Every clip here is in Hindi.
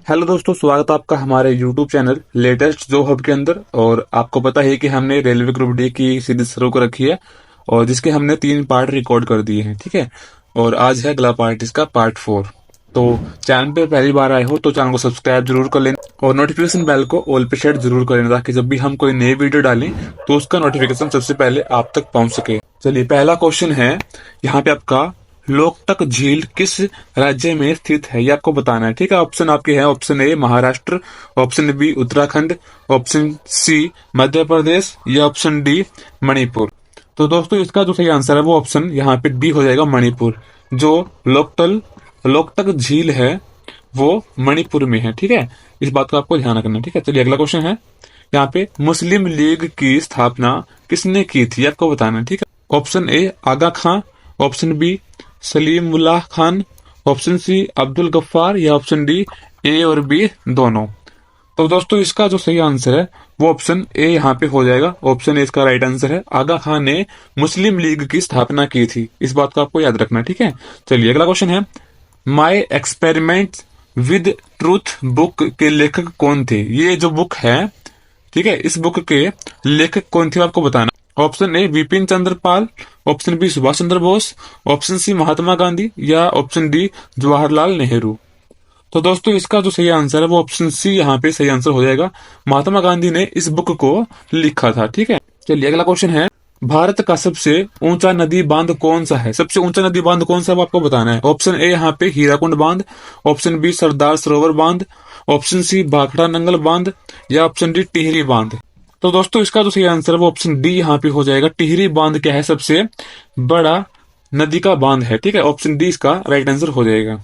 हेलो दोस्तों, स्वागत है आपका हमारे YouTube channel latest job hub के अंदर। और आपको पता है कि हमने रेलवे ग्रुप डी की सीरीज शुरू कर रखी है और जिसके हमने 3 पार्ट रिकॉर्ड कर दिए हैं। ठीक है, और आज है अगला पार्ट, इसका पार्ट 4। तो चैनल पे पहली बार आए हो तो चैनल को सब्सक्राइब जरूर कर लेना और नोटिफिकेशन बेल को ऑल पे सेट जरूर कर लेना, ताकि जब भी हम कोई नई वीडियो डालें तो उसका नोटिफिकेशन सबसे पहले आप तक पहुंच सके। चलिए, पहला क्वेश्चन है यहाँ पे आपका, लोकटक झील किस राज्य में स्थित है, ये आपको बताना है। ठीक है, ऑप्शन आपके हैं, option A Maharashtra, option B Uttarakhand, option C Madhya Pradesh या ऑप्शन डी मणिपुर। तो दोस्तों, इसका जो सही आंसर है वो ऑप्शन यहाँ पे डी हो जाएगा, मणिपुर। जो लोकटक झील है वो मणिपुर में है। ठीक है, इस बात का आपको ध्यान रखना है। ठीक है, चलिए अगला क्वेश्चन है यहाँ पे, मुस्लिम लीग की स्थापना किसने की थी, आपको बताना है। ठीक है, option A Aga Khan, option B Salimullah Khan, option C Abdul Gaffar या ऑप्शन डी ए और बी दोनों। तो दोस्तों, इसका जो सही आंसर है वो ऑप्शन ए यहाँ पे हो जाएगा। ऑप्शन ए इसका राइट आंसर है। आगा खान ने मुस्लिम लीग की स्थापना की थी, इस बात को आपको याद रखना है। ठीक है, चलिए अगला क्वेश्चन है, my experiment with truth book के लेखक कौन थे। ये जो बुक है, ठीक है, इस बुक के लेखक कौन थे आपको बताना। Option A Bipin Chandra Pal, option B Subhash Chandra Bose, option C Mahatma Gandhi या ऑप्शन डी जवाहरलाल नेहरू। तो दोस्तों, इसका जो सही आंसर है वो ऑप्शन सी यहाँ पे सही आंसर हो जाएगा। महात्मा गांधी ने इस बुक को लिखा था। ठीक है, चलिए अगला क्वेश्चन है, भारत का सबसे ऊंचा नदी बांध कौन सा है। सबसे ऊंचा नदी बांध कौन सा है वो आपको बताना है। ऑप्शन ए यहाँ पे हीराकुंड बांध, ऑप्शन बी सरदार सरोवर बांध, ऑप्शन सी भाखड़ा नंगल बांध या ऑप्शन डी टिहरी बांध। तो दोस्तों, इसका जो सही आंसर है वो ऑप्शन डी यहाँ पे हो जाएगा। टिहरी बांध क्या है, सबसे बड़ा नदी का बांध है। ठीक है, ऑप्शन डी इसका राइट आंसर हो जाएगा।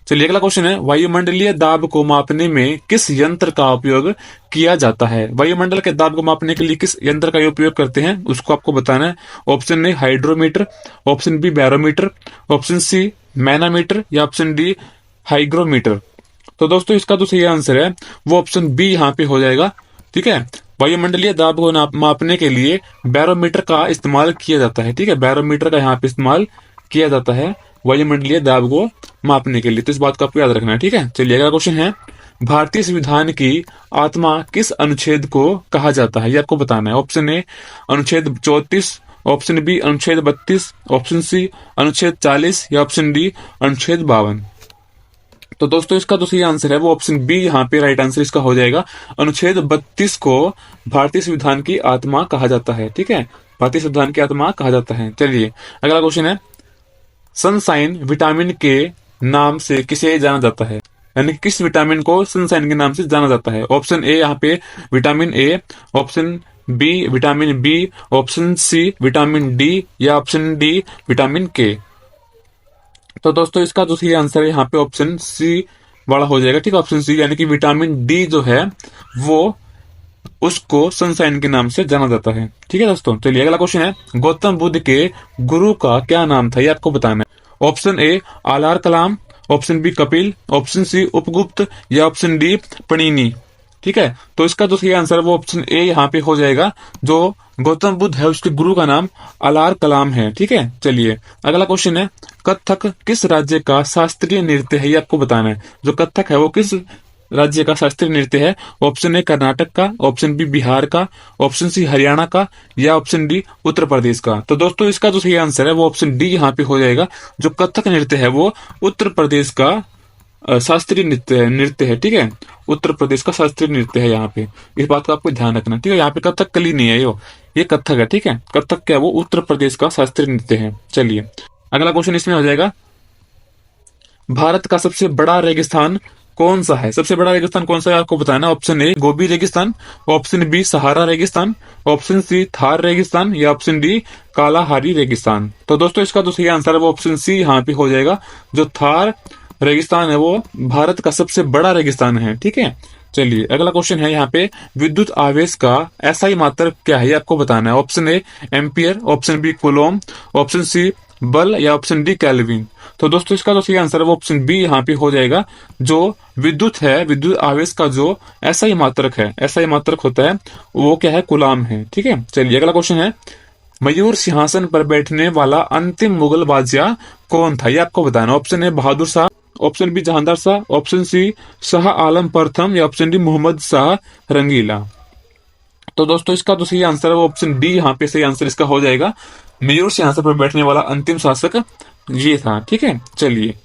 चलिए अगला क्वेश्चन है, वायुमंडलीय दाब को मापने में किस यंत्र का उपयोग किया जाता है। वायुमंडल के दाब को मापने के लिए किस यंत्र का उपयोग करते हैं, उसको आपको बताना है। Option A hydrometer, option B barometer, option C manometer या ऑप्शन डी हाइग्रोमीटर। तो दोस्तों, इसका जो सही आंसर है वो ऑप्शन बी यहाँ पे हो जाएगा। ठीक है, वायुमंडलीय दाब को मापने के लिए बैरोमीटर का इस्तेमाल किया जाता है। ठीक है, बैरोमीटर का यहाँ पे इस्तेमाल किया जाता है वायुमंडलीय दाब को मापने के लिए, तो इस बात को आपको याद रखना है। ठीक है, चलिए अगला क्वेश्चन है, भारतीय संविधान की आत्मा किस अनुच्छेद को कहा जाता है, ये आपको बताना है। ऑप्शन ए अनुच्छेद 34, ऑप्शन बी अनुच्छेद 32, ऑप्शन सी अनुच्छेद 40 या ऑप्शन डी अनुच्छेद 52। तो दोस्तों, इसका जो सही आंसर है वो ऑप्शन बी यहाँ पे राइट आंसर इसका हो जाएगा। अनुच्छेद 32 को भारतीय संविधान की आत्मा कहा जाता है। ठीक है, भारतीय संविधान की आत्मा कहा जाता है। चलिए अगला क्वेश्चन है, सनसाइन विटामिन के नाम से किसे जाना जाता है, यानी किस विटामिन को सनसाइन के नाम से जाना जाता है। ऑप्शन ए यहाँ पे vitamin A, option B vitamin B, option C vitamin D या ऑप्शन डी विटामिन के। तो दोस्तों, इसका जो सही आंसर है यहाँ पे ऑप्शन सी वाला हो जाएगा। ठीक है, ऑप्शन सी, यानी कि विटामिन डी जो है वो उसको सनसाइन के नाम से जाना जाता है। ठीक है दोस्तों, चलिए अगला क्वेश्चन है, गौतम बुद्ध के गुरु का क्या नाम था, ये आपको बताना है। Option A Alar Kalam, option B Kapil, option C Upagupta या ऑप्शन डी पणिनी। ठीक है, तो इसका जो सही आंसर है वो ऑप्शन ए यहाँ पे हो जाएगा। जो गौतम बुद्ध है उसके गुरु का नाम आलार कलाम है। ठीक है, चलिए अगला क्वेश्चन है, कथक किस राज्य का शास्त्रीय नृत्य है, ये आपको बताना है। जो कथक है वो किस राज्य का शास्त्रीय नृत्य है। ऑप्शन ए कर्नाटक का, ऑप्शन बी बिहार का, ऑप्शन सी हरियाणा का या ऑप्शन डी उत्तर प्रदेश का। तो दोस्तों, इसका जो सही आंसर है वो ऑप्शन डी यहाँ पे हो जाएगा। जो कथक नृत्य है वो उत्तर प्रदेश का शास्त्रीय नृत्य है। ठीक है, उत्तर प्रदेश का शास्त्रीय नृत्य है यहाँ पे, इस बात का आपको ध्यान रखना। ठीक है, यहाँ पे कथकली नहीं है, ये कथक है। ठीक है, कथक क्या है, वो उत्तर प्रदेश का शास्त्रीय नृत्य है। चलिए अगला क्वेश्चन इसमें हो जाएगा, भारत का सबसे बड़ा रेगिस्तान कौन सा है। सबसे बड़ा रेगिस्तान कौन सा है आपको बताना। ऑप्शन ए गोबी रेगिस्तान, ऑप्शन बी सहारा रेगिस्तान, ऑप्शन सी थार रेगिस्तान या ऑप्शन डी कालाहारी रेगिस्तान। तो दोस्तों, इसका जो सही आंसर है वो ऑप्शन सी यहाँ पे हो जाएगा। जो थार रेगिस्तान है वो भारत का सबसे बड़ा रेगिस्तान है। ठीक है, चलिए अगला क्वेश्चन है यहाँ पे, विद्युत आवेश का एसआई मात्रक क्या है, ये आपको बताना है। Option A ampere, option B coulomb, option C बल या ऑप्शन डी केल्विन। तो दोस्तों, इसका जो सही आंसर है वो ऑप्शन बी यहाँ पे हो जाएगा। जो विद्युत है, विद्युत आवेश का जो एसआई मात्रक है, एसआई मात्रक होता है वो क्या है, कूलाम है। ठीक है, चलिए अगला क्वेश्चन है, मयूर सिंहासन पर बैठने वाला अंतिम मुगल बादशाह कौन था, ये आपको बताना। Option A Bahadur Shah, option B Jahandar Shah, option C Shah Alam प्रथम या ऑप्शन डी मोहम्मद शाह रंगीला। तो दोस्तों इसका तो सही आंसर है वो ऑप्शन डी यहाँ पे सही आंसर इसका हो जाएगा। मयूर सिंहासन पर बैठने वाला अंतिम शासक ये था। ठीक है, चलिए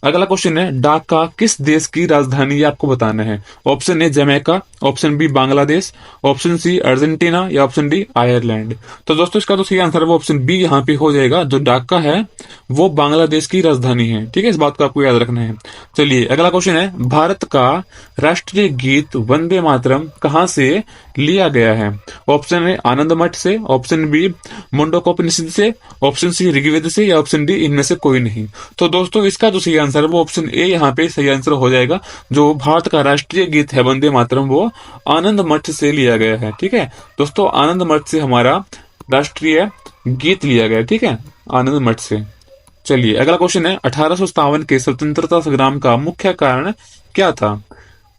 अगला क्वेश्चन है, ढाका किस देश की राजधानी है आपको बताना है। Option A Jamaica, option B Bangladesh, option C Argentina या ऑप्शन डी आयरलैंड। तो दोस्तों इसका तो सही आंसर है वो ऑप्शन बी यहाँ पे हो जाएगा। जो ढाका है वो बांग्लादेश की राजधानी है। ठीक है, इस बात को आपको याद रखना है। चलिए अगला क्वेश्चन है, भारत का राष्ट्रीय गीत वंदे मातरम कहाँ से लिया गया है। ऑप्शन ए आनंद मठ से, ऑप्शन बी मुंडकोपनिषद से, ऑप्शन सी ऋग्वेद से या ऑप्शन डी इनमें से कोई नहीं। तो दोस्तों इसका जो सही आंसर है वो ऑप्शन ए यहाँ पे सही आंसर हो जाएगा। जो भारत का राष्ट्रीय गीत है वंदे मातरम वो आनंद मठ से लिया गया है। ठीक है दोस्तों, आनंद मठ से हमारा राष्ट्रीय गीत लिया गया। ठीक है, आनंद मठ से। चलिए अगला क्वेश्चन है, 1857 के स्वतंत्रता संग्राम का मुख्य कारण क्या था।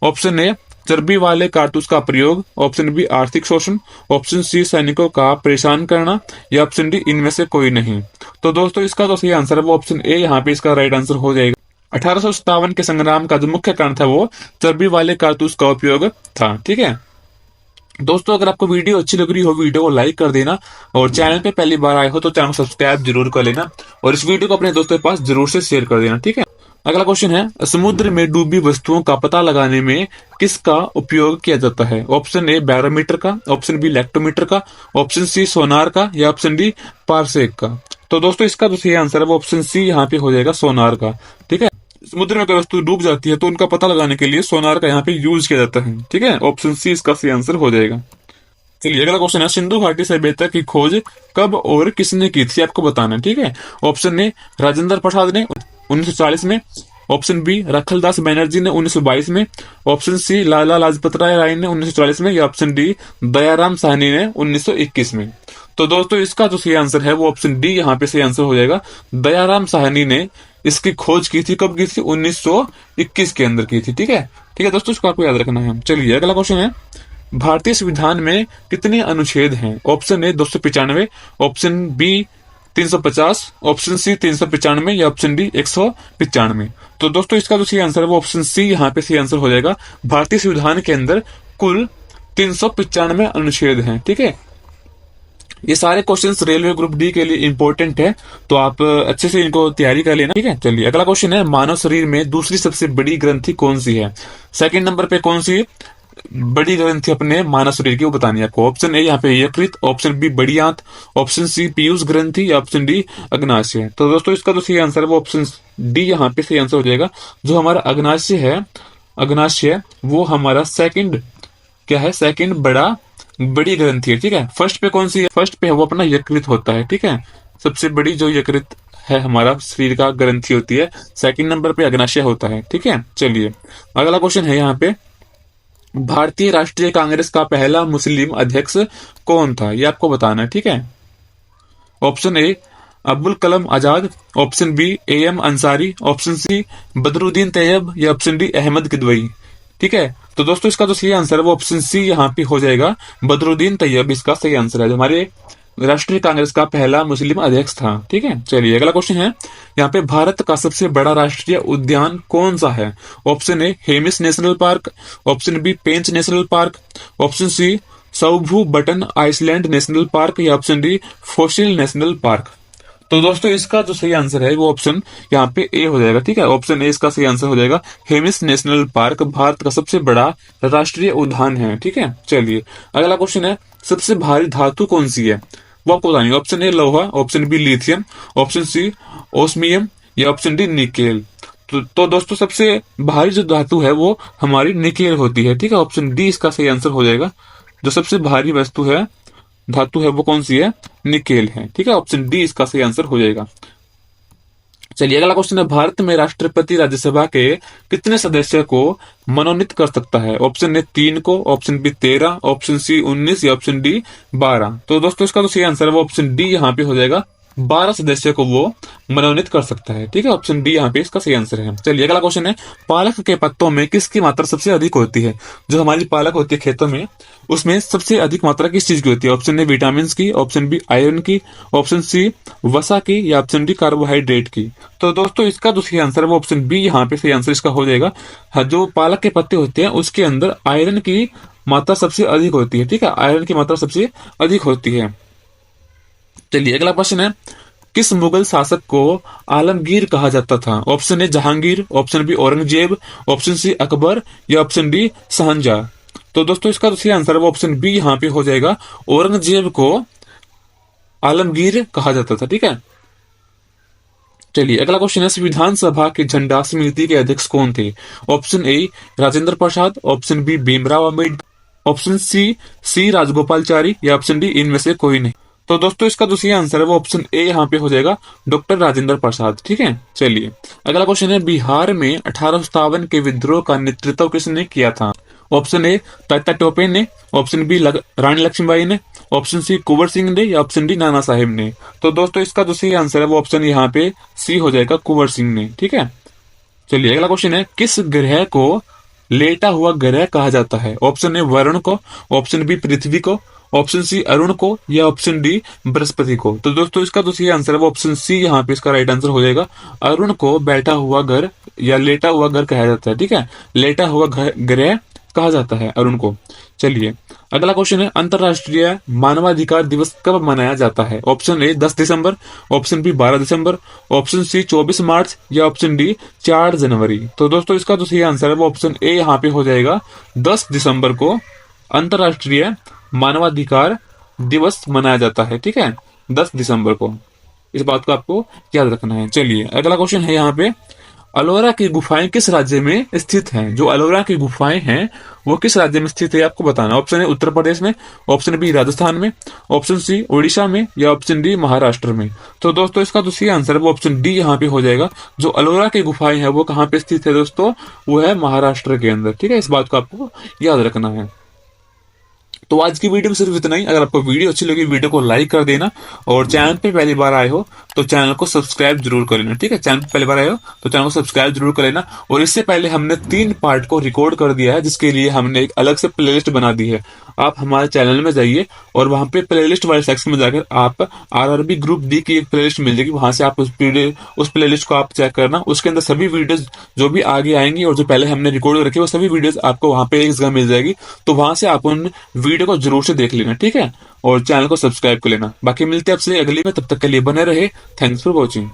ऑप्शन ए चर्बी वाले कारतूस का प्रयोग, ऑप्शन बी आर्थिक शोषण, ऑप्शन सी सैनिकों का परेशान करना या ऑप्शन डी इनमें से कोई नहीं। तो दोस्तों इसका तो सही आंसर है वो ऑप्शन ए यहाँ पे इसका राइट आंसर हो जाएगा। 1857 के संग्राम का जो मुख्य कारण था वो चर्बी वाले कारतूस का उपयोग था। ठीक है दोस्तों, अगर आपको वीडियो अच्छी लग रही हो वीडियो को लाइक कर देना, और चैनल पे पहली बार आए हो तो चैनल को सब्सक्राइब जरूर कर लेना, और इस वीडियो को अपने दोस्तों के पास जरूर से शेयर कर देना। ठीक है, अगला क्वेश्चन है, समुद्र में डूबी वस्तुओं का पता लगाने में किसका उपयोग किया जाता है। ऑप्शन ए बैरोमीटर का, ऑप्शन बी लैक्टोमीटर का, ऑप्शन सी सोनार का या ऑप्शन डी पारसेक का। तो दोस्तों इसका जो सही आंसर है वो ऑप्शन सी यहाँ पे हो जाएगा, सोनार का। ठीक है, समुद्र में कोई वस्तु डूब जाती है तो उनका पता लगाने के लिए सोनार का यहाँ पे यूज किया जाता है। ठीक है, ऑप्शन सी इसका सही आंसर हो जाएगा। चलिए अगला क्वेश्चन है, सिंधु घाटी सभ्यता की खोज कब और किसने की थी आपको बताना है। ठीक है, ऑप्शन ए राजेंद्र प्रसाद ने 1940 में, ऑप्शन बी रखलदास बनर्जी ने 1922 में, ऑप्शन सी लाला लाजपत राय ने 1940 में या ऑप्शन डी दयाराम साहनी ने 1921 में। तो दोस्तों इसका जो सही आंसर है वो ऑप्शन डी यहाँ पे सही आंसर हो जाएगा। दयाराम साहनी ने इसकी खोज की थी, कब की थी, 1921 के अंदर की थी। ठीक है दोस्तों, इसको आपको याद रखना है। चलिए अगला क्वेश्चन है, भारतीय संविधान में कितने अनुच्छेद हैं। Option A 295, option B 350, option C 395 या ऑप्शन डी 195। तो दोस्तों इसका जो सही आंसर है वो ऑप्शन सी यहाँ पे सही आंसर हो जाएगा। भारतीय संविधान के अंदर कुल 395 अनुच्छेद हैं। ठीक है, ये सारे क्वेश्चंस रेलवे ग्रुप डी के लिए इंपॉर्टेंट है, तो आप अच्छे से इनको तैयारी कर लेना। ठीक है, चलिए अगला क्वेश्चन है, मानव शरीर में दूसरी सबसे बड़ी ग्रंथि कौन सी है। सेकंड नंबर पे कौन सी बड़ी ग्रंथि अपने मानव शरीर की वो बतानी है आपको। ऑप्शन ए यहाँ पे यकृत, ऑप्शन बी बड़ी आंत, ऑप्शन सी पीयूष ग्रंथि या ऑप्शन डी अग्नाशय। तो दोस्तों इसका जो सही आंसर है वो ऑप्शन डी यहाँ पे सही आंसर हो जाएगा। जो हमारा अग्नाशय है, अग्नाशय वो हमारा सेकंड क्या है, सेकंड बड़ी ग्रंथि है। ठीक है, फर्स्ट पे कौन सी है, फर्स्ट पे वो अपना यकृत होता है। ठीक है, सबसे बड़ी जो यकृत है हमारा शरीर का ग्रंथि होती है, सेकंड नंबर पे अग्नाशय होता है। ठीक है, चलिए अगला क्वेश्चन है यहाँ पे, भारतीय राष्ट्रीय कांग्रेस का पहला मुस्लिम अध्यक्ष कौन था, ये आपको बताना है। ठीक है, option A Abdul Kalam Azad, option B M Ansari, option C Badruddin Tayyab या ऑप्शन डी अहमद किदवई। ठीक है, तो दोस्तों इसका जो सही आंसर है वो ऑप्शन सी यहाँ पे हो जाएगा, बदरुद्दीन तैयब इसका सही आंसर है, जो हमारे राष्ट्रीय कांग्रेस का पहला मुस्लिम अध्यक्ष था। ठीक है, चलिए अगला क्वेश्चन है, यहाँ पे भारत का सबसे बड़ा राष्ट्रीय उद्यान कौन सा है। Option A Hemis national park, option B Pench national park, option C south button island national park या option D fossil national park. तो दोस्तों इसका जो सही आंसर है वो ऑप्शन यहाँ पे ए हो जाएगा। ठीक है, ऑप्शन ए इसका सही आंसर हो जाएगा। हेमिस नेशनल पार्क भारत का सबसे बड़ा राष्ट्रीय उद्यान है। ठीक है, चलिए अगला क्वेश्चन है, सबसे भारी धातु कौन सी है, वो आपको बतानी है। ऑप्शन ए लोहा, option B lithium, option C osmium या ऑप्शन डी निकेल। तो दोस्तों सबसे भारी जो धातु है वो हमारी निकेल होती है। ठीक है, ऑप्शन डी इसका सही आंसर हो जाएगा। जो सबसे भारी वस्तु है, धातु है, वो कौन सी है, निकेल है। ठीक है, ऑप्शन डी इसका सही आंसर हो जाएगा। चलिए अगला क्वेश्चन है, भारत में राष्ट्रपति राज्यसभा के कितने सदस्य को मनोनीत कर सकता है। ऑप्शन ए 3 को, ऑप्शन बी 13, ऑप्शन सी 19 या ऑप्शन डी 12। तो दोस्तों इसका तो सही आंसर है वो ऑप्शन डी यहाँ पे हो जाएगा, 12 सदस्यों को वो मनोनीत कर सकता है। ठीक है, ऑप्शन डी यहाँ पे इसका सही आंसर है। चलिए अगला क्वेश्चन है, पालक के पत्तों में किसकी मात्रा सबसे अधिक होती है? जो हमारी पालक होती है खेतों में, उसमें सबसे अधिक मात्रा किस चीज की होती है? ऑप्शन ए विटामिन की, ऑप्शन बी आयरन की, ऑप्शन सी वसा की, या ऑप्शन डी कार्बोहाइड्रेट की। तो दोस्तों इसका जो सही आंसर है वो ऑप्शन बी यहाँ पे सही आंसर इसका हो जाएगा। हाँ, जो पालक के पत्ते होते हैं उसके अंदर आयरन की मात्रा सबसे अधिक होती है। ठीक है, आयरन की मात्रा सबसे अधिक होती है। चलिए अगला प्रश्न है, किस मुगल शासक को आलमगीर कहा जाता था? Option A Jahangir, option B Aurangzeb, option C Akbar, या ऑप्शन डी शाहजहां। तो दोस्तों इसका सही आंसर है वो ऑप्शन बी यहाँ पे हो जाएगा। औरंगजेब को आलमगीर कहा जाता था। ठीक है, चलिए अगला क्वेश्चन है, संविधान सभा के झंडा समिति के अध्यक्ष कौन थे? Option A Rajendra Prasad, option B Bhimrao Ambedkar, option C Rajagopalachari, या ऑप्शन डी इनमें से कोई नहीं। तो दोस्तों इसका जो सही आंसर है वो ऑप्शन ए यहाँ पे हो जाएगा, डॉक्टर राजेंद्र प्रसाद। ठीक है, चलिए अगला क्वेश्चन है, बिहार में 1857 के विद्रोह का नेतृत्व किसने किया था? ऑप्शन ए तात्या टोपे ने, ऑप्शन बी रानी लक्ष्मीबाई ने, ऑप्शन सी कुंवर सिंह ने, या ऑप्शन डी नाना साहेब ने। तो दोस्तों इसका जो सही आंसर है वो ऑप्शन यहाँ पे सी हो जाएगा, कुंवर सिंह ने। ठीक है, चलिए अगला क्वेश्चन है, किस ग्रह को लेटा हुआ ग्रह कहा जाता है? ऑप्शन ए वरुण को, ऑप्शन बी पृथ्वी को, ऑप्शन सी अरुण को, या ऑप्शन डी बृहस्पति को। तो दोस्तों इसका जो सही आंसर है वो ऑप्शन सी यहाँ पे इसका राइट आंसर हो जाएगा। अरुण को बैठा हुआ घर या लेटा हुआ घर कहा जाता है। ठीक है, लेटा हुआ ग्रह कहा जाता है अरुण को। चलिए अगला क्वेश्चन है, अंतरराष्ट्रीय मानवाधिकार दिवस कब मनाया जाता है? ऑप्शन ए 10 दिसंबर, ऑप्शन बी 12 दिसंबर, ऑप्शन सी 24 मार्च, या ऑप्शन डी 4 जनवरी। तो दोस्तों इसका जो सही आंसर है वो ऑप्शन ए यहाँ पे हो जाएगा, 10 दिसंबर को अंतरराष्ट्रीय मानवाधिकार दिवस मनाया जाता है। ठीक है, 10 दिसंबर को, इस बात को आपको याद रखना है। चलिए अगला क्वेश्चन है यहाँ पे, अलोरा की गुफाएं किस राज्य में स्थित हैं? जो अलोरा की गुफाएं हैं वो किस राज्य में स्थित है आपको बताना। ऑप्शन ए उत्तर प्रदेश में, ऑप्शन बी राजस्थान में, ऑप्शन सी उड़ीसा में, या ऑप्शन डी महाराष्ट्र में। तो दोस्तों इसका जो सही आंसर है वो ऑप्शन डी यहाँ पे हो जाएगा। जो अलोरा की गुफाएं हैं वो कहाँ पे स्थित है दोस्तों? वो है महाराष्ट्र के अंदर। ठीक है, इस बात को आपको याद रखना है। तो आज की वीडियो में सिर्फ इतना ही। अगर आपको वीडियो अच्छी लगी वीडियो को लाइक कर देना, और चैनल पे पहली बार आए हो तो चैनल को सब्सक्राइब जरूर कर लेना। ठीक है, चैनल पे पहली बार आए हो तो चैनल को सब्सक्राइब जरूर कर लेना। और इससे पहले हमने 3 पार्ट को रिकॉर्ड कर दिया है, जिसके लिए हमने एक अलग से प्लेलिस्ट बना दी है। आप हमारे चैनल में जाइए और वहां पे प्लेलिस्ट वाले सेक्शन में जाकर आप आरआरबी ग्रुप डी की एक प्लेलिस्ट मिल जाएगी, वहां से आप उस प्लेलिस्ट को आप चेक करना। उसके अंदर सभी वीडियोस जो भी आगे आएंगी और जो पहले हमने रिकॉर्ड रखी वो सभी वीडियोस आपको वहां पे एक जगह मिल जाएगी। तो वहां से आप उन वीडियो को जरूर से देख लेना। ठीक है, और चैनल को सब्सक्राइब कर लेना। बाकी मिलते हैं आपसे अगली में, तब तक के लिए बने रहे। Thanks for watching.